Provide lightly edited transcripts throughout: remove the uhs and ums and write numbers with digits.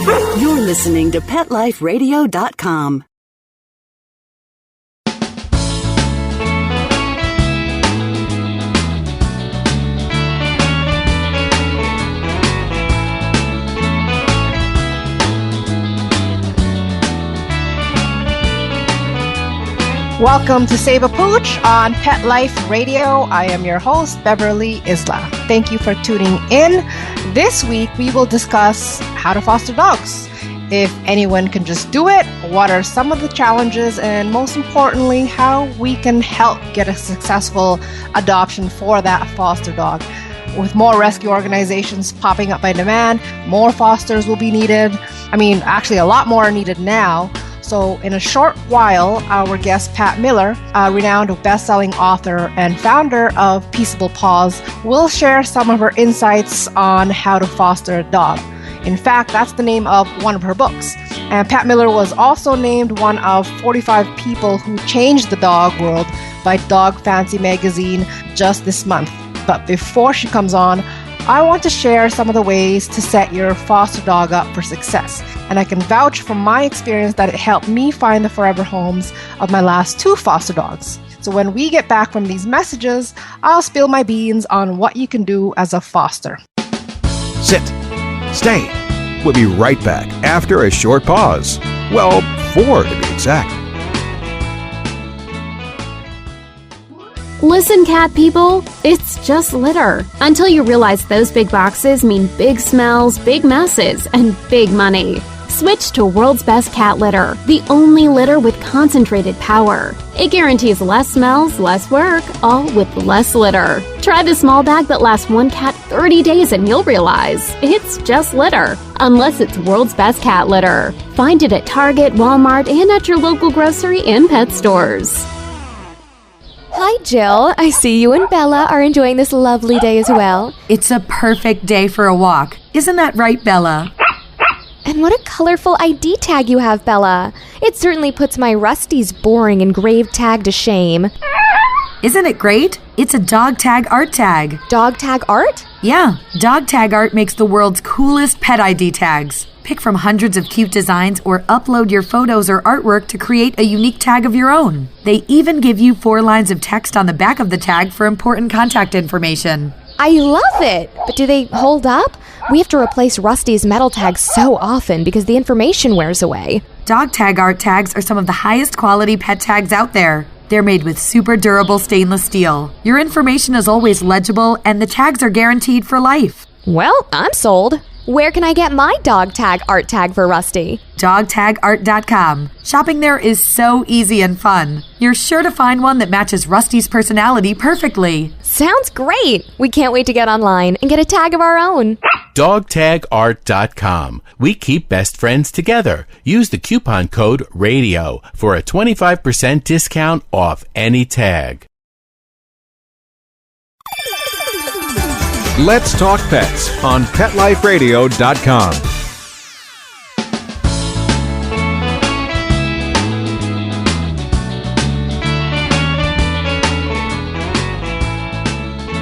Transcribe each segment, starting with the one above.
You're listening to PetLifeRadio.com. Welcome to Save a Pooch on Pet Life Radio. I am your host, Beverly Isla. Thank you for tuning in. This week, we will discuss how to foster dogs. If anyone can just do it, what are some of the challenges, and most importantly, how we can help get a successful adoption for that foster dog. With more rescue organizations popping up by demand, more fosters will be needed. Actually, a lot more are needed now. So in a short while, our guest Pat Miller, a renowned best-selling author and founder of Peaceable Paws, will share some of her insights on how to foster a dog. In fact, that's the name of one of her books. And Pat Miller was also named one of 45 people who changed the dog world by Dog Fancy magazine just this month. But before she comes on, I want to share some of the ways to set your foster dog up for success. And I can vouch from my experience that it helped me find the forever homes of my last 2 foster dogs. So when we get back from these messages, I'll spill my beans on what you can do as a foster. Sit. Stay. We'll be right back after a short pause. Well, 4 to be exact. Listen, cat people, it's just litter. Until you realize those big boxes mean big smells, big messes, and big money. Switch to World's Best Cat Litter, the only litter with concentrated power. It guarantees less smells, less work, all with less litter. Try the small bag that lasts one cat 30 days and you'll realize it's just litter. Unless it's World's Best Cat Litter. Find it at Target, Walmart, and at your local grocery and pet stores. Hi, Jill. I see you and Bella are enjoying this lovely day as well. It's a perfect day for a walk. Isn't that right, Bella? And what a colorful ID tag you have, Bella. It certainly puts my Rusty's boring engraved tag to shame. Isn't it great? It's a dog tag art tag. Dog tag art? Yeah, dog tag art makes the world's coolest pet ID tags. Pick from hundreds of cute designs or upload your photos or artwork to create a unique tag of your own. They even give you 4 lines of text on the back of the tag for important contact information. I love it! But do they hold up? We have to replace Rusty's metal tags so often because the information wears away. Dog tag art tags are some of the highest quality pet tags out there. They're made with super durable stainless steel. Your information is always legible and the tags are guaranteed for life. Well, I'm sold. Where can I get my dog tag art tag for Rusty? DogTagArt.com. Shopping there is so easy and fun. You're sure to find one that matches Rusty's personality perfectly. Sounds great! We can't wait to get online and get a tag of our own. DogTagArt.com. We keep best friends together. Use the coupon code RADIO for a 25% discount off any tag. Let's talk pets on PetLifeRadio.com.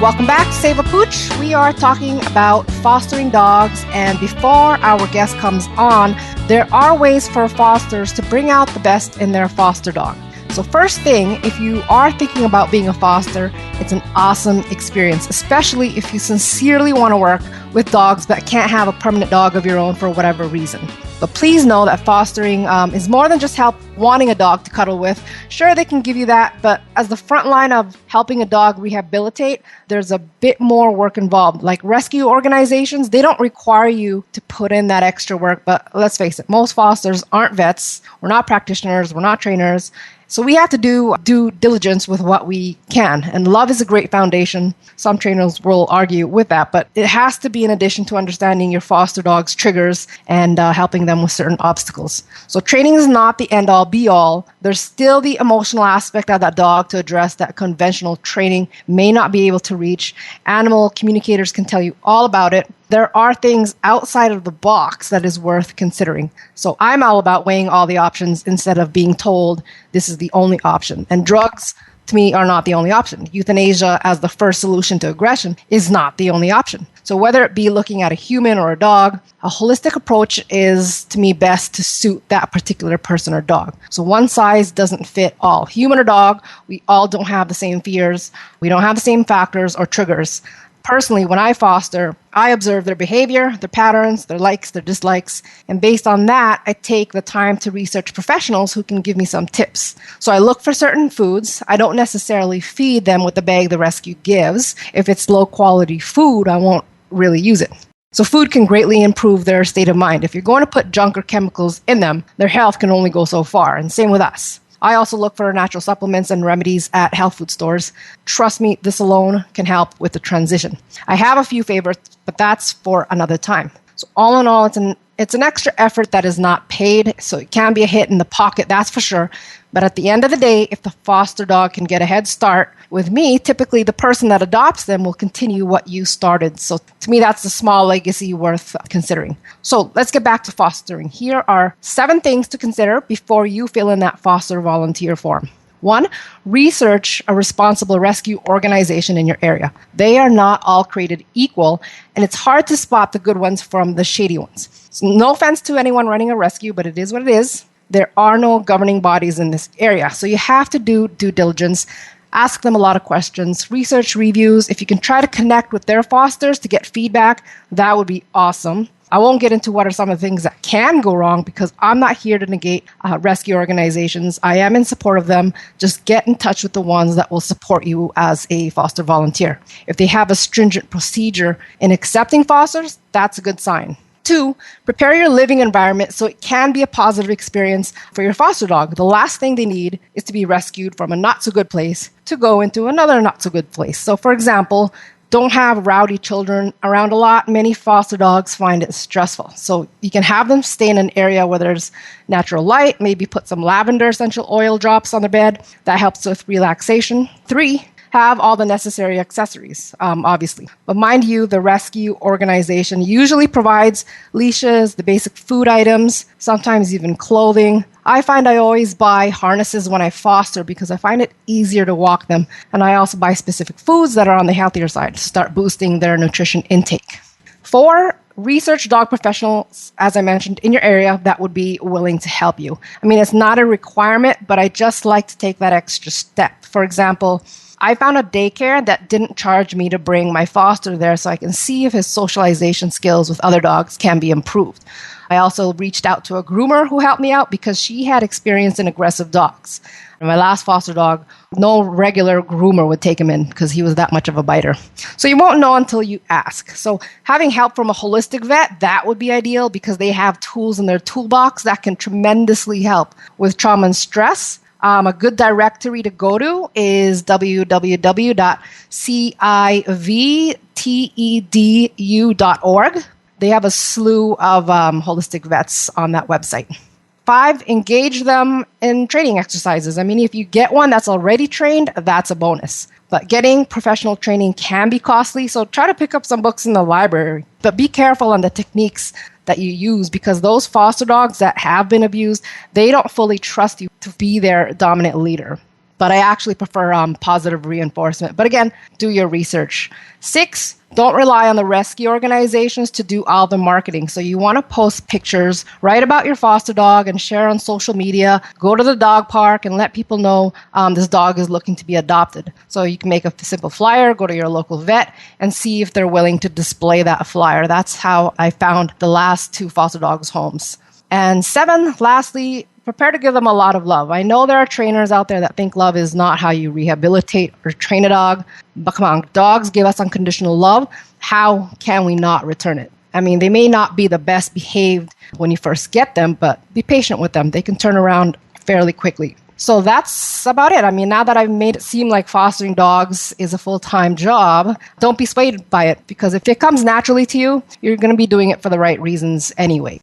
Welcome back to Save a Pooch. We are talking about fostering dogs, and before our guest comes on, there are ways for fosters to bring out the best in their foster dog. So first thing, if you are thinking about being a foster, it's an awesome experience, especially if you sincerely want to work with dogs but can't have a permanent dog of your own for whatever reason. But please know that fostering is more than just wanting a dog to cuddle with. Sure, they can give you that, but as the front line of helping a dog rehabilitate, there's a bit more work involved. Like rescue organizations, they don't require you to put in that extra work, but let's face it, most fosters aren't vets, we're not practitioners, we're not trainers. So we have to do due diligence with what we can. And love is a great foundation. Some trainers will argue with that, but it has to be in addition to understanding your foster dog's triggers and helping them with certain obstacles. So training is not the end-all, be-all. There's still the emotional aspect of that dog to address that conventional training may not be able to reach. Animal communicators can tell you all about it. There are things outside of the box that is worth considering. So I'm all about weighing all the options instead of being told this is the only option. And drugs, to me, are not the only option. Euthanasia as the first solution to aggression is not the only option. So whether it be looking at a human or a dog, a holistic approach is, to me, best to suit that particular person or dog. So one size doesn't fit all. Human or dog, we all don't have the same fears. We don't have the same factors or triggers. Personally, when I foster, I observe their behavior, their patterns, their likes, their dislikes, and based on that, I take the time to research professionals who can give me some tips. So I look for certain foods. I don't necessarily feed them with the bag the rescue gives. If it's low-quality food, I won't really use it. So food can greatly improve their state of mind. If you're going to put junk or chemicals in them, their health can only go so far, and same with us. I also look for natural supplements and remedies at health food stores. Trust me, this alone can help with the transition. I have a few favorites, but that's for another time. So all in all, it's an extra effort that is not paid, so it can be a hit in the pocket, that's for sure. But at the end of the day, if the foster dog can get a head start with me, typically the person that adopts them will continue what you started. So to me, that's a small legacy worth considering. So let's get back to fostering. Here are 7 things to consider before you fill in that foster volunteer form. 1, research a responsible rescue organization in your area. They are not all created equal, and it's hard to spot the good ones from the shady ones. So no offense to anyone running a rescue, but it is what it is. There are no governing bodies in this area, so you have to do due diligence, ask them a lot of questions, research reviews. If you can try to connect with their fosters to get feedback, that would be awesome. I won't get into what are some of the things that can go wrong because I'm not here to negate rescue organizations. I am in support of them. Just get in touch with the ones that will support you as a foster volunteer. If they have a stringent procedure in accepting fosters, that's a good sign. 2, prepare your living environment so it can be a positive experience for your foster dog. The last thing they need is to be rescued from a not-so-good place to go into another not-so-good place. So, for example, don't have rowdy children around a lot. Many foster dogs find it stressful. So you can have them stay in an area where there's natural light, maybe put some lavender essential oil drops on their bed. That helps with relaxation. 3, have all the necessary accessories, obviously. But mind you, the rescue organization usually provides leashes, the basic food items, sometimes even clothing. I find I always buy harnesses when I foster because I find it easier to walk them. And I also buy specific foods that are on the healthier side to start boosting their nutrition intake. 4, research dog professionals, as I mentioned, in your area that would be willing to help you. I mean, it's not a requirement, but I just like to take that extra step. For example, I found a daycare that didn't charge me to bring my foster there so I can see if his socialization skills with other dogs can be improved. I also reached out to a groomer who helped me out because she had experience in aggressive dogs. And my last foster dog, no regular groomer would take him in because he was that much of a biter. So you won't know until you ask. So having help from a holistic vet, that would be ideal because they have tools in their toolbox that can tremendously help with trauma and stress. A good directory to go to is www.civtedu.org. They have a slew of holistic vets on that website. 5, engage them in training exercises. I mean, if you get one that's already trained, that's a bonus. But getting professional training can be costly, so try to pick up some books in the library. But be careful on the techniques that you use because those foster dogs that have been abused, they don't fully trust you to be their dominant leader. But I actually prefer positive reinforcement. But again, do your research. 6, don't rely on the rescue organizations to do all the marketing. So you want to post pictures, write about your foster dog and share on social media. Go to the dog park and let people know this dog is looking to be adopted. So you can make a simple flyer, go to your local vet and see if they're willing to display that flyer. That's how I found the last 2 foster dogs' homes. And 7, lastly, prepare to give them a lot of love. I know there are trainers out there that think love is not how you rehabilitate or train a dog, but come on, dogs give us unconditional love. How can we not return it? I mean, they may not be the best behaved when you first get them, but be patient with them. They can turn around fairly quickly. So that's about it. I mean, now that I've made it seem like fostering dogs is a full-time job, don't be swayed by it because if it comes naturally to you, you're going to be doing it for the right reasons anyway.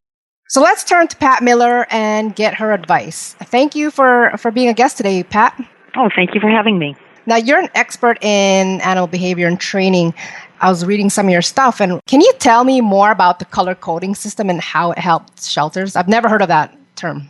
So let's turn to Pat Miller and get her advice. Thank you for being a guest today, Pat. Oh, thank you for having me. Now, you're an expert in animal behavior and training. I was reading some of your stuff, and can you tell me more about the color coding system and how it helps shelters? I've never heard of that term.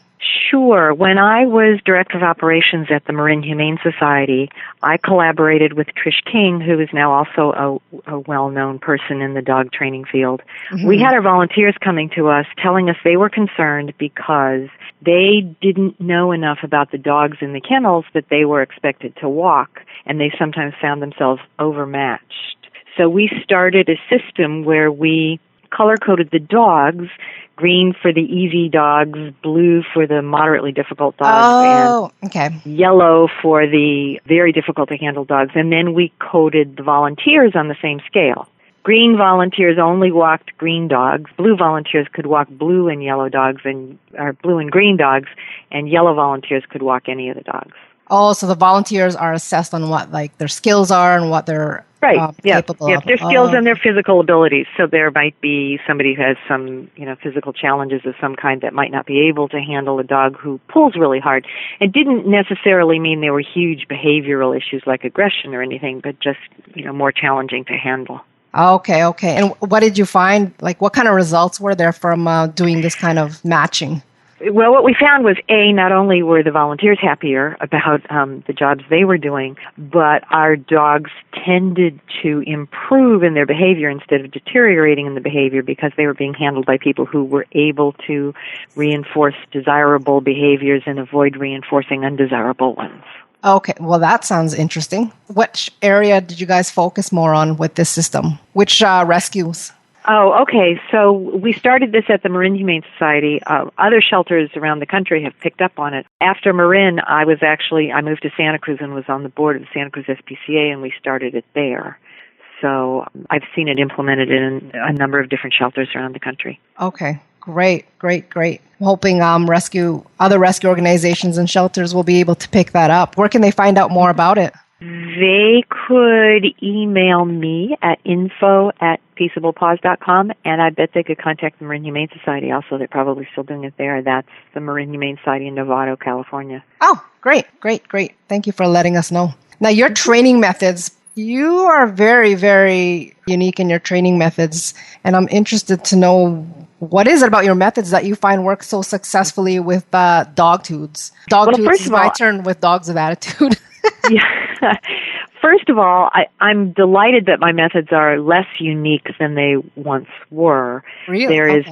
Sure. When I was Director of Operations at the Marin Humane Society, I collaborated with Trish King, who is now also a well-known person in the dog training field. Mm-hmm. We had our volunteers coming to us telling us they were concerned because they didn't know enough about the dogs in the kennels that they were expected to walk, and they sometimes found themselves overmatched. So we started a system where we color-coded the dogs, green for the easy dogs, blue for the moderately difficult dogs, and yellow for the very difficult to handle dogs. And then we coded the volunteers on the same scale. Green volunteers only walked green dogs. Blue volunteers could walk blue and yellow dogs, or blue and green dogs, and yellow volunteers could walk any of the dogs. Oh, so the volunteers are assessed on what their skills are and what they're capable of. Their skills and their physical abilities. So there might be somebody who has some, physical challenges of some kind that might not be able to handle a dog who pulls really hard. It didn't necessarily mean there were huge behavioral issues like aggression or anything, but just, more challenging to handle. Okay. And what did you find? Like, what kind of results were there from doing this kind of matching? Well, what we found was, not only were the volunteers happier about the jobs they were doing, but our dogs tended to improve in their behavior instead of deteriorating in the behavior because they were being handled by people who were able to reinforce desirable behaviors and avoid reinforcing undesirable ones. Okay, well, that sounds interesting. Which area did you guys focus more on with this system? Which rescues? Oh, okay. So we started this at the Marin Humane Society. Other shelters around the country have picked up on it. After Marin, I moved to Santa Cruz and was on the board of the Santa Cruz SPCA, and we started it there. So I've seen it implemented in a number of different shelters around the country. Okay, great. I'm hoping other rescue organizations and shelters will be able to pick that up. Where can they find out more about it? They could email me at info@peaceablepaws.com, and I bet they could contact the Marin Humane Society also. They're probably still doing it there. That's the Marin Humane Society in Novato, California. Oh, great. Thank you for letting us know. Now, your training methods, you are very, very unique in your training methods, and I'm interested to know what is it about your methods that you find work so successfully with dog-tudes? Dog-tudes is my turn with dogs with attitude. Yeah. First of all, I'm delighted that my methods are less unique than they once were. Really? There's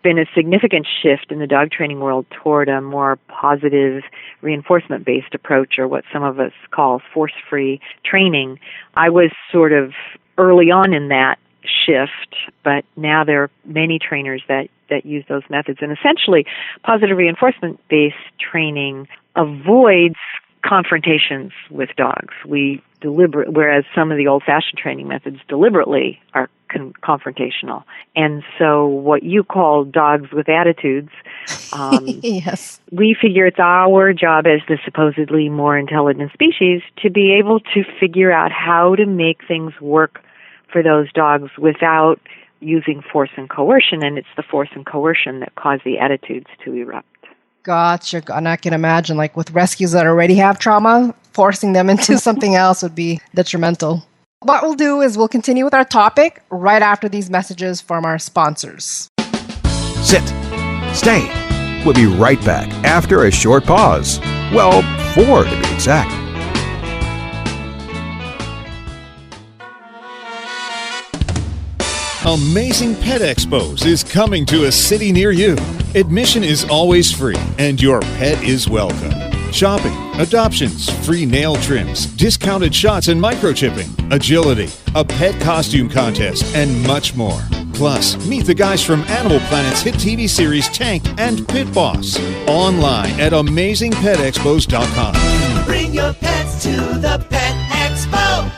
been a significant shift in the dog training world toward a more positive reinforcement-based approach, or what some of us call force-free training. I was sort of early on in that shift, but now there are many trainers that use those methods. And essentially, positive reinforcement-based training avoids confrontations with dogs. Whereas some of the old-fashioned training methods deliberately are confrontational. And so what you call dogs with attitudes, yes, we figure it's our job as the supposedly more intelligent species to be able to figure out how to make things work for those dogs without using force and coercion, and it's the force and coercion that cause the attitudes to erupt. Gotcha. And I can imagine, like with rescues that already have trauma, forcing them into something else would be detrimental. What we'll do is we'll continue with our topic right after these messages from our sponsors. Sit. Stay. We'll be right back after a short pause. Well, 4 to be exact. Amazing Pet Expos is coming to a city near you. Admission is always free, and your pet is welcome. Shopping, adoptions, free nail trims, discounted shots and microchipping, agility, a pet costume contest, and much more. Plus, meet the guys from Animal Planet's hit TV series Tank and Pit Boss. Online at AmazingPetExpos.com. Bring your pets to the Pet Expo.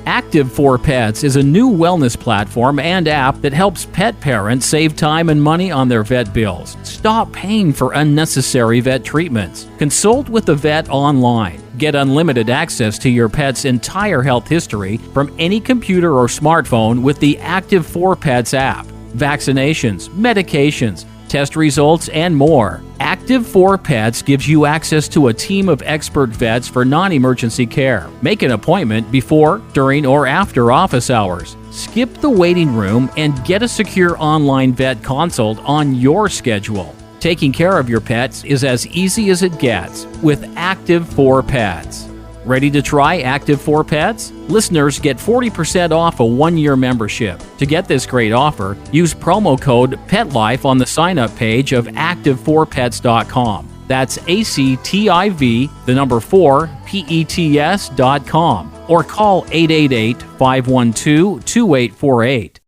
Active for Pets is a new wellness platform and app that helps pet parents save time and money on their vet bills. Stop paying for unnecessary vet treatments. Consult with the vet online. Get unlimited access to your pet's entire health history from any computer or smartphone with the Active for Pets app. Vaccinations, medications, test results, and more. Active for Pets gives you access to a team of expert vets for non-emergency care. Make an appointment before, during, or after office hours. Skip the waiting room and get a secure online vet consult on your schedule. Taking care of your pets is as easy as it gets with Active 4 Pets. Ready to try Active 4 Pets? Listeners get 40% off a 1-year membership. To get this great offer, use promo code PETLIFE on the sign-up page of active4pets.com. That's ACTIV, the number 4, PETS.com. Or call 888-512-2848.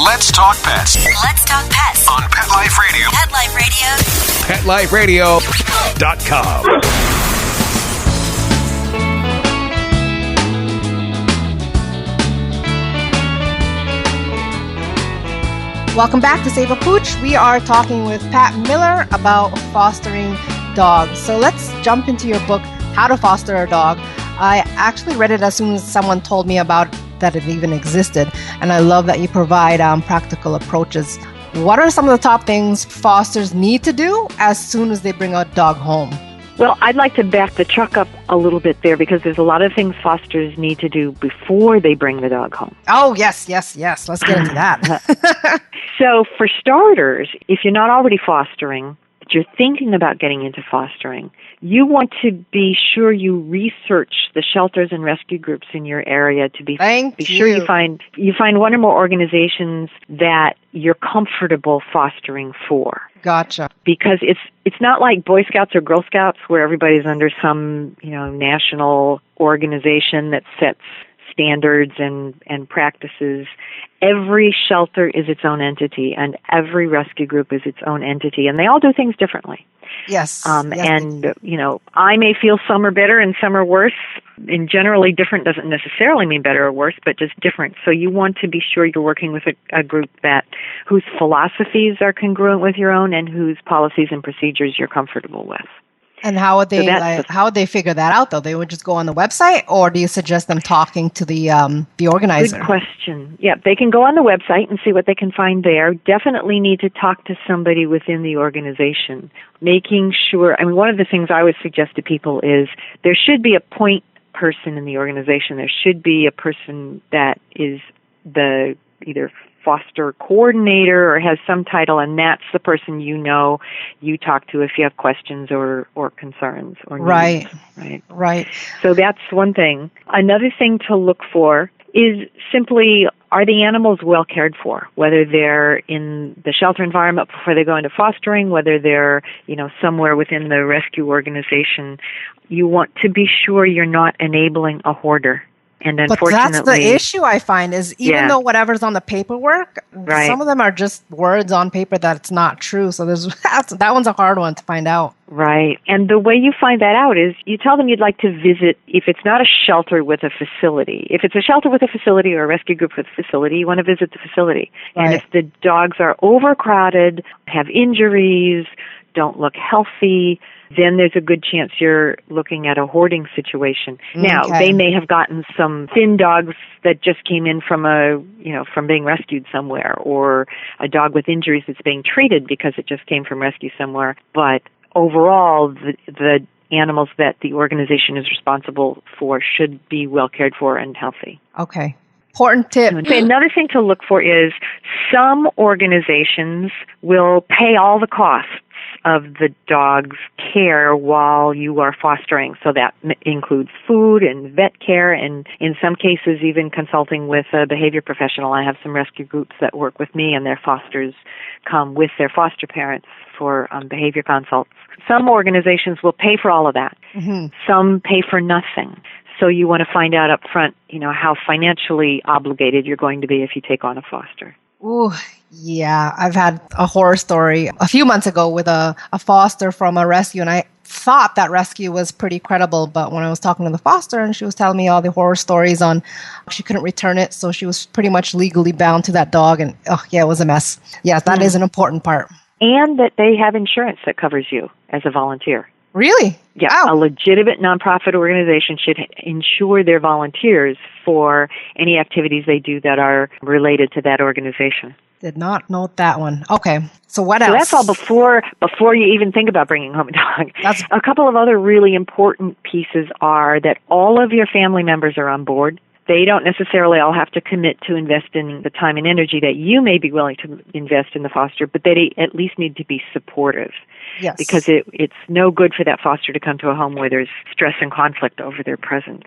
Let's talk pets Let's talk pets on Pet Life Radio. Pet Life Radio. PetLifeRadio.com. Welcome back to Save a Pooch. We are talking with Pat Miller about fostering dogs. So let's jump into your book, How to Foster a Dog. I actually read it as soon as someone told me about that it even existed. And I love that you provide practical approaches. What are some of the top things fosters need to do as soon as they bring a dog home? Well, I'd like to back the truck up a little bit there because there's a lot of things fosters need to do before they bring the dog home. Oh, yes. Let's get into that. So for starters, if you're not already fostering, but you're thinking about getting into fostering, you want to be sure you research the shelters and rescue groups in your area to be sure you find one or more organizations that you're comfortable fostering for. Gotcha. Because it's not like Boy Scouts or Girl Scouts where everybody's under some, national organization that sets standards and practices. Every shelter is its own entity, and every rescue group is its own entity, and they all do things differently. Yes. And, I may feel some are better and some are worse. And generally different doesn't necessarily mean better or worse, but just different. So you want to be sure you're working with a group whose philosophies are congruent with your own and whose policies and procedures you're comfortable with. And how would they figure that out, though? They would just go on the website, or do you suggest them talking to the organizer? Good question. Yeah, they can go on the website and see what they can find there. Definitely need to talk to somebody within the organization, making sure. One of the things I would suggest to people is there should be a point person in the organization. There should be a person that is the either foster coordinator or has some title, and that's the person you talk to if you have questions or concerns or needs. Right. So that's one thing. Another thing to look for is simply, are the animals well cared for? Whether they're in the shelter environment before they go into fostering, whether they're, somewhere within the rescue organization. You want to be sure you're not enabling a hoarder. And unfortunately, but that's the issue I find is even though whatever's on the paperwork, some of them are just words on paper that's not true. So that one's a hard one to find out. Right. And the way you find that out is you tell them you'd like to visit, if it's not a shelter with a facility. If it's a shelter with a facility or a rescue group with a facility, you want to visit the facility. Right. And if the dogs are overcrowded, have injuries, don't look healthy, then there's a good chance you're looking at a hoarding situation. Now, they may have gotten some thin dogs that just came in from from being rescued somewhere, or a dog with injuries that's being treated because it just came from rescue somewhere. But overall, the animals that the organization is responsible for should be well cared for and healthy. Okay. Important tip. Okay, another thing to look for is some organizations will pay all the costs of the dog's care while you are fostering. So that includes food and vet care, and in some cases even consulting with a behavior professional. I have some rescue groups that work with me, and their fosters come with their foster parents for behavior consults. Some organizations will pay for all of that. Mm-hmm. Some pay for nothing. So you want to find out up front, how financially obligated you're going to be if you take on a foster. Ooh, yeah. I've had a horror story a few months ago with a foster from a rescue, and I thought that rescue was pretty credible, but when I was talking to the foster and she was telling me all the horror stories on she couldn't return it, so she was pretty much legally bound to that dog, and it was a mess. Yeah, that is an important part. And that they have insurance that covers you as a volunteer. Really? Yeah, wow. A legitimate nonprofit organization should insure their volunteers for any activities they do that are related to that organization. Did not note that one. Okay, so what else? So that's all before you even think about bringing home a dog. A couple of other really important pieces are that all of your family members are on board. They don't necessarily all have to commit to invest in the time and energy that you may be willing to invest in the foster, but they at least need to be supportive. Yes. Because it's no good for that foster to come to a home where there's stress and conflict over their presence.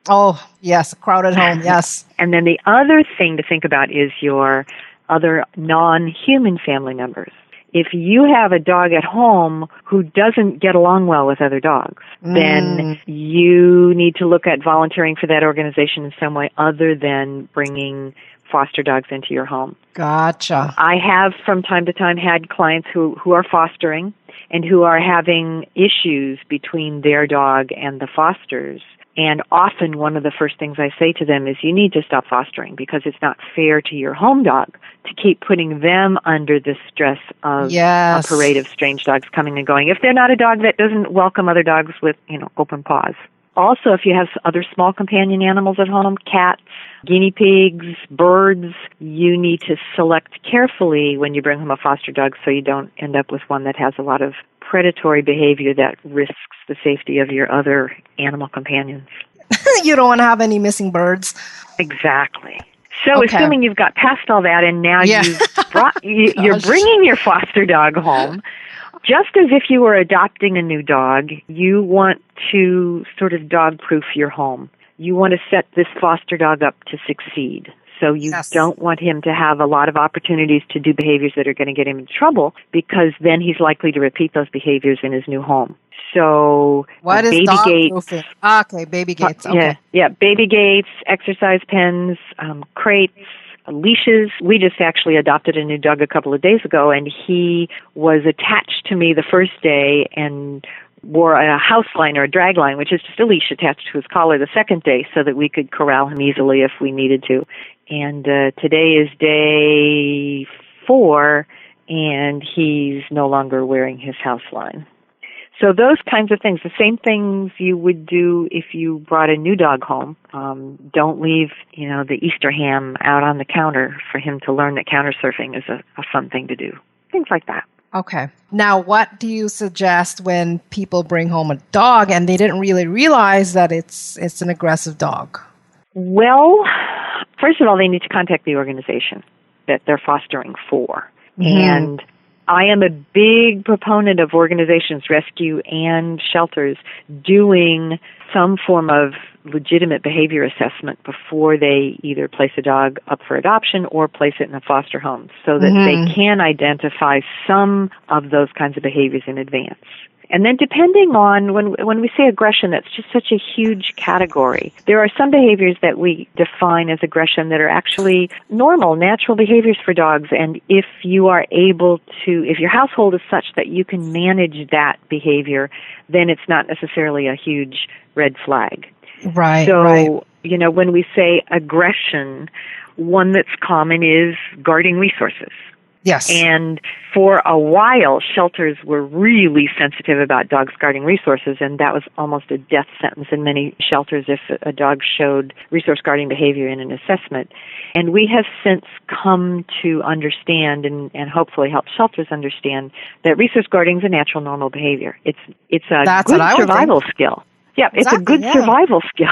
Oh, yes, a crowded home, yes. And then the other thing to think about is your other non-human family members. If you have a dog at home who doesn't get along well with other dogs, then you need to look at volunteering for that organization in some way other than bringing foster dogs into your home. Gotcha. I have from time to time had clients who are fostering and who are having issues between their dog and the fosters. And often one of the first things I say to them is you need to stop fostering because it's not fair to your home dog to keep putting them under the stress of a parade of strange dogs coming and going. If they're not a dog that doesn't welcome other dogs with, open paws. Also, if you have other small companion animals at home, cats, guinea pigs, birds, you need to select carefully when you bring home a foster dog so you don't end up with one that has a lot of predatory behavior that risks the safety of your other animal companions. You don't want to have any missing birds. Exactly. So assuming you've got past all that and now you're bringing your foster dog home, just as if you were adopting a new dog, you want to sort of dog-proof your home. You want to set this foster dog up to succeed. So you don't want him to have a lot of opportunities to do behaviors that are going to get him in trouble because then he's likely to repeat those behaviors in his new home. So what is dog proofing? Okay, baby gates. Okay. Yeah, baby gates, exercise pens, crates, leashes. We just actually adopted a new dog a couple of days ago, and he was attached to me the first day and wore a house line or a drag line, which is just a leash attached to his collar the second day so that we could corral him easily if we needed to. And today is day 4, and he's no longer wearing his house line. So those kinds of things, the same things you would do if you brought a new dog home. Don't leave, the Easter ham out on the counter for him to learn that counter surfing is a fun thing to do. Things like that. Okay. Now, what do you suggest when people bring home a dog and they didn't really realize that it's an aggressive dog? Well, first of all, they need to contact the organization that they're fostering for. Mm-hmm. And I am a big proponent of organizations, rescue and shelters, doing some form of legitimate behavior assessment before they either place a dog up for adoption or place it in a foster home so that they can identify some of those kinds of behaviors in advance. And then depending on, when we say aggression, that's just such a huge category. There are some behaviors that we define as aggression that are actually normal, natural behaviors for dogs. And if you are able to, if your household is such that you can manage that behavior, then it's not necessarily a huge red flag. Right. So, when we say aggression, one that's common is guarding resources. Yes. And for a while, shelters were really sensitive about dogs guarding resources, and that was almost a death sentence in many shelters if a dog showed resource guarding behavior in an assessment. And we have since come to understand and hopefully help shelters understand that resource guarding is a natural, normal behavior. It's a good survival skill. Yeah, it's a good survival skill.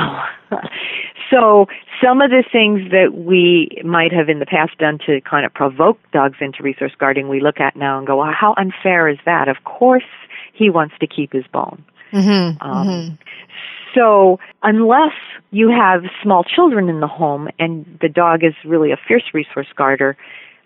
So some of the things that we might have in the past done to kind of provoke dogs into resource guarding, we look at now and go, well, how unfair is that? Of course he wants to keep his bone. So unless you have small children in the home and the dog is really a fierce resource guarder,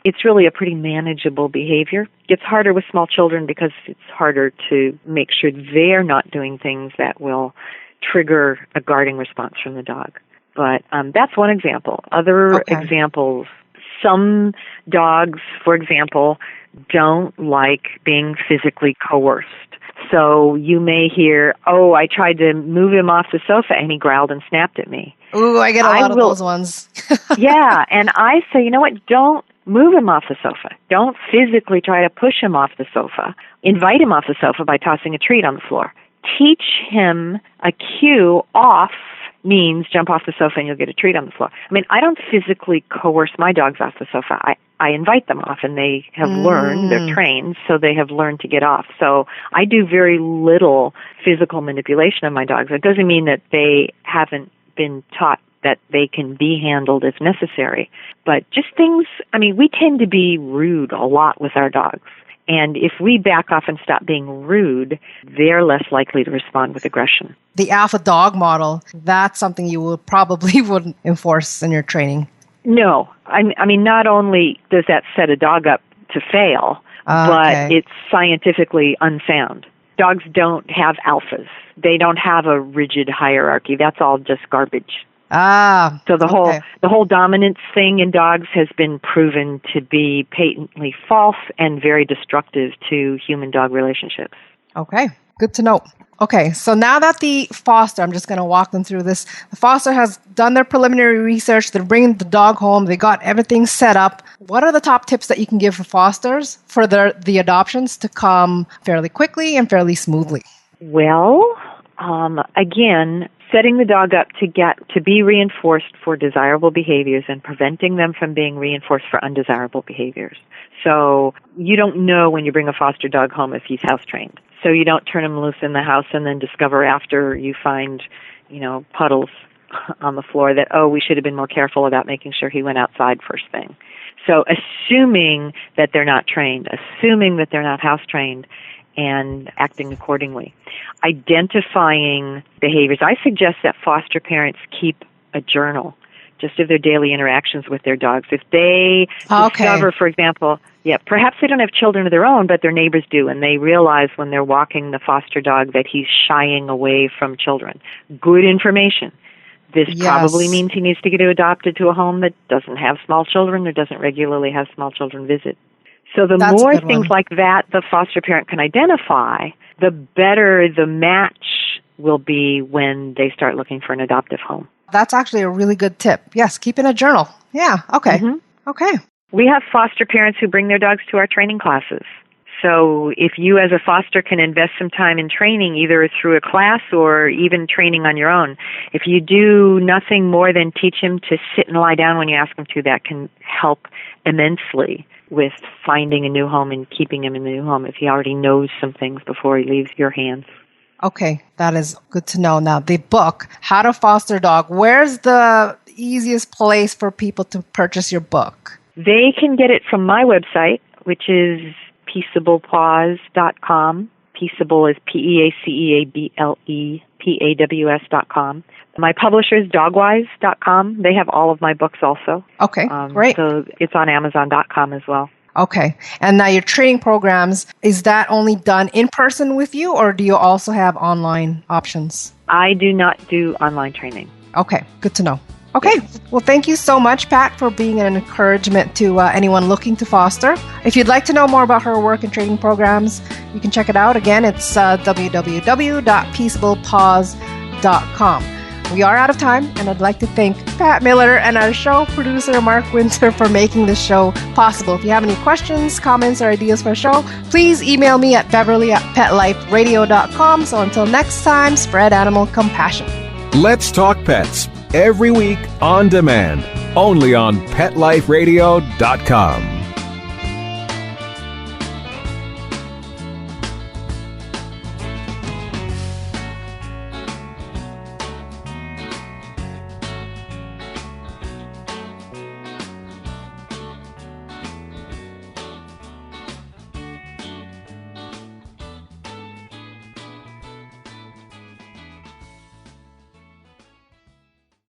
it's really a pretty manageable behavior. It gets harder with small children because it's harder to make sure they're not doing things that will trigger a guarding response from the dog. But that's one example. Other examples, some dogs, for example, don't like being physically coerced. So you may hear, I tried to move him off the sofa and he growled and snapped at me. Ooh, I get a lot of those ones. Yeah, and I say, don't move him off the sofa. Don't physically try to push him off the sofa. Invite him off the sofa by tossing a treat on the floor. Teach him a cue. Off means jump off the sofa and you'll get a treat on the floor. I mean, I don't physically coerce my dogs off the sofa. I invite them off, and they have learned, they're trained, so they have learned to get off. So I do very little physical manipulation of my dogs. It doesn't mean that they haven't been taught that they can be handled if necessary. But just things, we tend to be rude a lot with our dogs. And if we back off and stop being rude, they're less likely to respond with aggression. The alpha dog model, that's something you would probably wouldn't enforce in your training. No. Not only does that set a dog up to fail, but it's scientifically unsound. Dogs don't have alphas. They don't have a rigid hierarchy. That's all just garbage. So the whole dominance thing in dogs has been proven to be patently false and very destructive to human-dog relationships. Okay, good to know. Okay, so now that the foster, I'm just going to walk them through this. The foster has done their preliminary research. They're bringing the dog home. They got everything set up. What are the top tips that you can give for fosters for the adoptions to come fairly quickly and fairly smoothly? Well, again, setting the dog up to be reinforced for desirable behaviors and preventing them from being reinforced for undesirable behaviors. So you don't know when you bring a foster dog home if he's house trained. So you don't turn him loose in the house and then discover after you find, puddles on the floor that, we should have been more careful about making sure he went outside first thing. So assuming that they're not trained, assuming that they're not house trained, and acting accordingly. Identifying behaviors. I suggest that foster parents keep a journal just of their daily interactions with their dogs. If they discover, for example, perhaps they don't have children of their own, but their neighbors do, and they realize when they're walking the foster dog that he's shying away from children. Good information. This probably means he needs to get adopted to a home that doesn't have small children or doesn't regularly have small children visit. So the more things like that the foster parent can identify, the better the match will be when they start looking for an adoptive home. That's actually a really good tip. Yes, keeping a journal. Yeah, okay. Mm-hmm. Okay. We have foster parents who bring their dogs to our training classes. So if you as a foster can invest some time in training, either through a class or even training on your own, if you do nothing more than teach him to sit and lie down when you ask him to, that can help immensely with finding a new home and keeping him in the new home if he already knows some things before he leaves your hands. Okay, that is good to know. Now, the book, How to Foster a Dog, where's the easiest place for people to purchase your book? They can get it from my website, which is peaceablepaws.com. Peaceable is PeaceablePaws.com. My publisher is dogwise.com. They have all of my books also. Okay, great. So it's on Amazon.com as well. Okay. And now your training programs, is that only done in person with you, or do you also have online options? I do not do online training. Okay, good to know. Okay. Well, thank you so much, Pat, for being an encouragement to anyone looking to foster. If you'd like to know more about her work and training programs, you can check it out. Again, it's www.peaceablepaws.com. We are out of time, and I'd like to thank Pat Miller and our show producer, Mark Winter, for making this show possible. If you have any questions, comments, or ideas for a show, please email me at beverly@petliferadio.com. So until next time, spread animal compassion. Let's Talk Pets, every week on demand, only on PetLifeRadio.com.